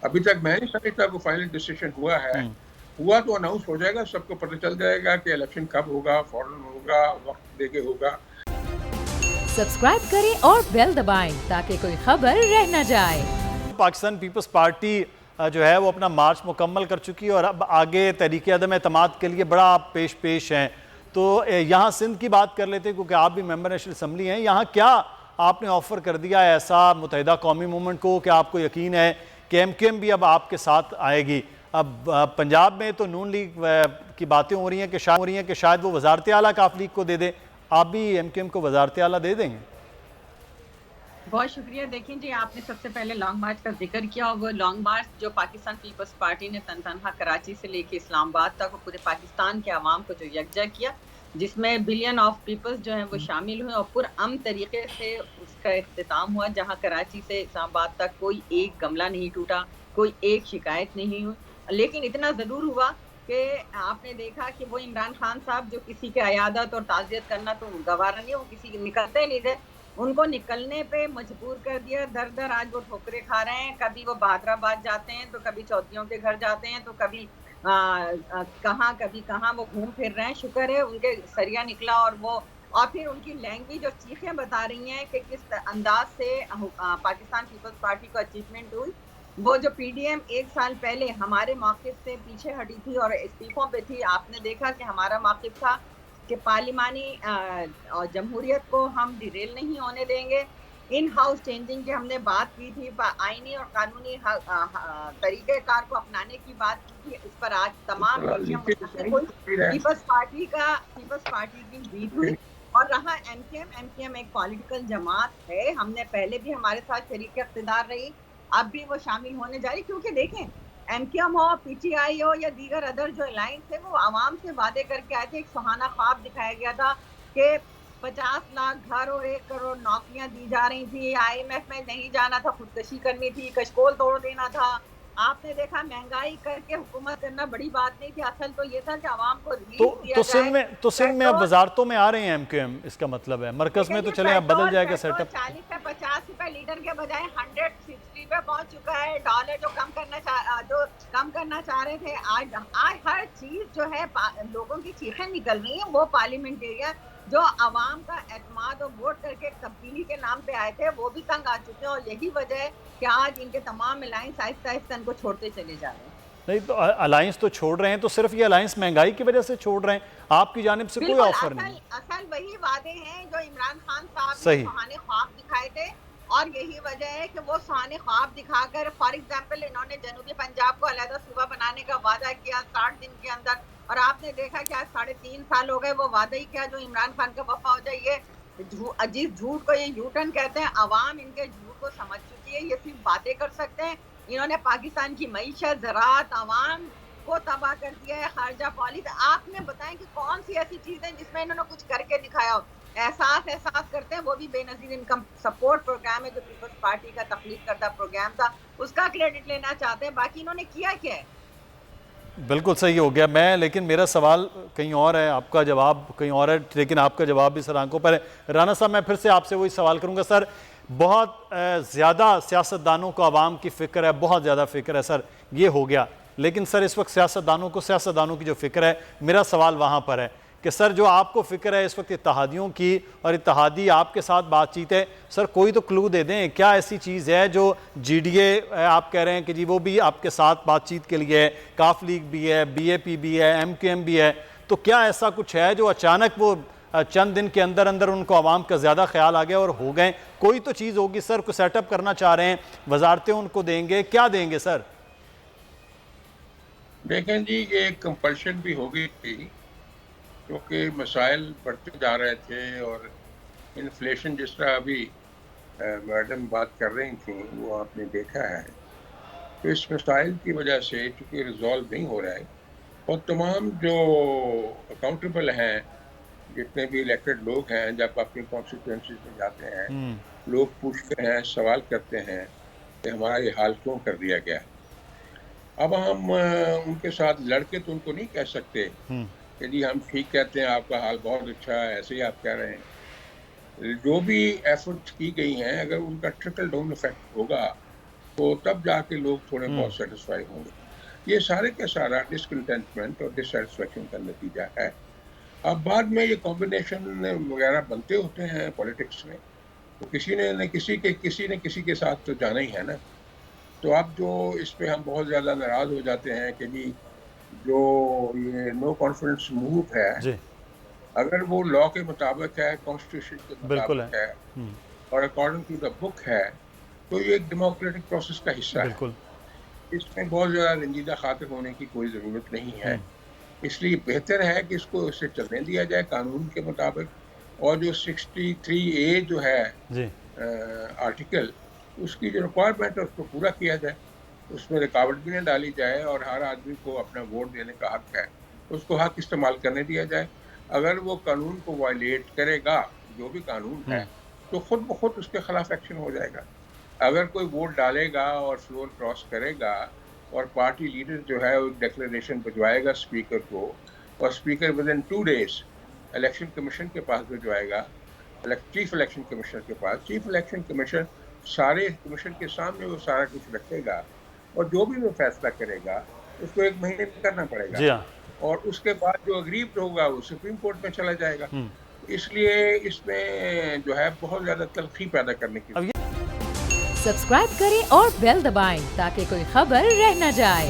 अभी तक मैं नहीं समझता वो फाइनल डिसीजन हुआ है। हुआ तो अनाउंस हो जाएगा, सबको पता चल जाएगा कि इलेक्शन कब होगा, फौरन होगा, वक्त देके होगा। सब्सक्राइब करें और बेल दबाएं ताकि कोई खबर रह न जाए। पाकिस्तान पीपल्स पार्टी जो है वो अपना मार्च मुकम्मल कर चुकी है और अब आगे तहरीक अदम एतमाद के लिए बड़ा पेश हैं। तो यहाँ सिंध की बात कर लेते हैं क्योंकि आप भी मेंबर नेशनल असम्बली हैं। यहाँ क्या आपने ऑफ़र कर दिया है ऐसा मुत्तहिदा कौमी मूवमेंट को कि आपको यकीन है कि MQM भी अब आपके साथ आएगी? अब पंजाब में तो नून लीग की बातें हो रही हैं कि शायद वो वज़ारत आला काफ लीग को दे दे। आप भी MQM को वज़ारत आला दे देंगे? बहुत शुक्रिया। देखें जी, आपने सबसे पहले लॉन्ग मार्च का जिक्र किया और वो लॉन्ग मार्च जो पाकिस्तान पीपल्स पार्टी ने तनतनहा कराची से लेके इस्लामाबाद तक और पूरे पाकिस्तान के आवाम को जो यकजा किया, जिसमें बिलियन ऑफ पीपल्स जो हैं वो शामिल हुए और पुरअमन तरीके से उसका इख्तिताम हुआ, जहां कराची से इस्लामाबाद तक कोई एक गमला नहीं टूटा, कोई एक शिकायत नहीं हुई। लेकिन इतना ज़रूर हुआ कि आपने देखा कि वो इमरान खान साहब जो किसी के अयादत और ताज़ियत करना तो गवारा नहीं, वो किसी निकलते नहीं थे, उनको निकलने पे मजबूर कर दिया। दर दर आज वो ठोकरे खा रहे हैं। कभी वो बहादराबाद जाते हैं तो कभी चौधरियों के घर जाते हैं तो कभी कहाँ वो घूम फिर रहे हैं। शुक्र है उनके सरिया निकला और फिर उनकी लैंग्वेज और चीखें बता रही हैं कि किस अंदाज से पाकिस्तान पीपल्स पार्टी को अचीवमेंट हुई। वो जो PDM एक साल पहले हमारे मौक़िफ़ से पीछे हटी थी और इस्तीफों पे थी, आपने देखा कि हमारा मौक़िफ़ था कि पार्लिमानी और जमहूरियत को हम डिरेल नहीं होने देंगे। इन हाउस चेंजिंग की हमने बात की थी, आईनी और कानूनी तरीक़ेकार को अपनाने की बात की थी। इस पर आज तमाम पीपल्स पार्टी की जीत हुई और रहा MQM एक पॉलिटिकल जमात है। हमने पहले भी हमारे साथ शरीक इक़्तिदार रही, अब भी वो शामिल होने जा रही, क्योंकि देखें MQM हो, PTI हो या दीगर अदर जो अलायंस है, वो आवाम से वादे करके आए थे। एक सुहाना ख्वाब दिखाया गया था कि 50 लाख घर और 1 करोड़ नौकरियां दी जा रही थी, IMF में नहीं जाना था, खुदकशी करनी थी, कशकोल तोड़ देना था। आपने देखा महंगाई करके हुकूमत करना बड़ी बात नहीं थी, असल तो ये था कि आवाम को रिलीफ दिया जाए। सिंध में अब वजारतों में आ रहे हैं MQM, इसका मतलब है मरकज में तो चले अब बदल जाएगा सेटअप। 40 से 50 रुपए लीटर के बजाय 160 पे पहुंच चुका है। डॉलर जो कम करना चाह रहे थे, आज हर चीज जो है लोगों की चीखें निकल रही हैं। वो पार्लियामेंटेरियन जो आवाम का एतमाद और वोट करके तब्दीली के नाम पे आए थे, वो भी तंग आ चुके हैं और यही वजह है कि आज इनके तमाम अलायंस आहिस्ता आहिस्ता इनको छोड़ते चले जा रहे हैं। नहीं तो अलायंस तो छोड़ रहे हैं, तो सिर्फ ये अलायंस महंगाई की वजह से छोड़ रहे हैं, आपकी जानिब से कोई ऑफर नहीं? असल वही वादे हैं जो इमरान खान साहब ने सुहाने ख्वाब दिखाए थे और यही वजह है कि वो सुहाने ख्वाब दिखाकर, फॉर एग्जाम्पल, इन्होंने जनूबी पंजाब को अलहदा सूबा बनाने का वादा किया 60 दिन के अंदर और आपने देखा कि आज 3.5 साल हो गए, वो वादा ही क्या जो इमरान खान का वफा हो जाए। ये अजीब झूठ को ये यूटर्न कहते हैं। अवाम इनके झूठ को समझ चुकी है, ये सिर्फ बातें कर सकते हैं। इन्होंने पाकिस्तान की मईशत, ज़राअत, अवाम को तबाह कर दिया है। खारजा पॉलिसी, आपने बताएं कि कौन सी ऐसी चीज़ है जिसमें इन्होंने कुछ करके दिखाया हो। एहसास करते हैं, वो भी बेनज़ीर इनकम सपोर्ट प्रोग्राम है जो पीपल्स पार्टी का तख्लीक करता प्रोग्राम था, उसका क्रेडिट लेना चाहते हैं। बाकी इन्होंने किया क्या है? बिल्कुल सही हो गया। लेकिन मेरा सवाल कहीं और है, आपका जवाब कहीं और है, लेकिन आपका जवाब भी सर आंखों पर है। राना साहब, मैं फिर से आपसे वही सवाल करूंगा। सर, बहुत ज़्यादा सियासतदानों को आवाम की फ़िक्र है, बहुत ज़्यादा फ़िक्र है सर, ये हो गया। लेकिन सर इस वक्त सियासतदानों की जो फ़िक्र है, मेरा सवाल वहाँ पर है कि सर जो आपको फ़िक्र है इस वक्त इत्तेहादियों की और इत्तेहादी आपके साथ बातचीत है, सर कोई तो क्लू दे दें, क्या ऐसी चीज़ है जो GDA आप कह रहे हैं कि जी वो भी आपके साथ बातचीत के लिए है, काफ लीग भी है, BAP भी है, MQM भी है, तो क्या ऐसा कुछ है जो अचानक वो चंद दिन के अंदर अंदर उनको आवाम का ज़्यादा ख्याल आ गया और हो गए? कोई तो चीज़ होगी सर, को सेटअप करना चाह रहे हैं, वजारतें उनको देंगे, क्या देंगे सर? देखें जी, ये कंपल्शन भी हो गई थी क्योंकि मसाइल बढ़ते जा रहे थे और इन्फ्लेशन जिस तरह अभी मैडम बात कर रही थी वो आपने देखा है। तो इस मसाइल की वजह से चूँकि रिजॉल्व नहीं हो रहा है और तमाम जो अकाउंटेबल हैं, जितने भी इलेक्टेड लोग हैं, जब अपनी कॉन्स्टिट्यूंसीज में जाते हैं, लोग पूछते हैं, सवाल करते हैं कि हमारा ये हाल क्यों कर दिया गया। अब हम उनके साथ लड़के तो उनको नहीं कह सकते कि जी हम ठीक कहते हैं, आपका हाल बहुत अच्छा है, ऐसे ही आप कह रहे हैं। जो भी एफर्ट्स की गई हैं, अगर उनका ट्रिकल डाउन इफेक्ट होगा तो तब जाके लोग थोड़े बहुत सेटिस्फाई होंगे। ये सारे का सारा डिसकंटेंटमेंट और डिससेटिस्फेक्शन का नतीजा है। अब बाद में ये कॉम्बिनेशन वगैरह बनते होते हैं पॉलिटिक्स में, तो किसी ने किसी के साथ तो जाना ही है ना। तो अब जो इस पे हम बहुत ज़्यादा नाराज़ हो जाते हैं कि जी जो ये नो कॉन्फिडेंस मूव है, जी अगर वो लॉ के मुताबिक है, कॉन्स्टिट्यूशन के बिल्कुल मुताबिक है। है और अकॉर्डिंग टू द बुक है, तो ये एक डेमोक्रेटिक प्रोसेस का हिस्सा है। बिल्कुल इसमें बहुत ज़्यादा रंजीदा खातिर होने की कोई ज़रूरत नहीं है। इसलिए बेहतर है कि इसको इसे चलने दिया जाए कानून के मुताबिक, और जो 63A जो है जी आर्टिकल, उसकी जो रिक्वायरमेंट है उसको पूरा किया जाए, उसमें रुकावट भी न डाली जाए और हर आदमी को अपना वोट देने का हक है, उसको हक इस्तेमाल करने दिया जाए। अगर वो कानून को वायलेट करेगा, जो भी कानून है, तो खुद ब खुद उसके खिलाफ एक्शन हो जाएगा। अगर कोई वोट डालेगा और फ्लोर क्रॉस करेगा और पार्टी लीडर जो है वो डिक्लेरेशन भिजवाएगा स्पीकर को, और speaker with in 2 days election commission के पास भिजवाएगा, चीफ इलेक्शन कमिश्नर के पास। चीफ इलेक्शन कमीशन सारे कमीशन के सामने वो सारा कुछ रखेगा और जो भी वो फैसला करेगा उसको 1 महीने में करना पड़ेगा, जी हाँ और उसके बाद जो अग्रीव्ड होगा वो सुप्रीम कोर्ट में चला जाएगा। इसलिए इसमें जो है बहुत ज़्यादा तलखी पैदा करने की। सब्सक्राइब करें और बेल दबाएं ताकि कोई खबर रह न जाए।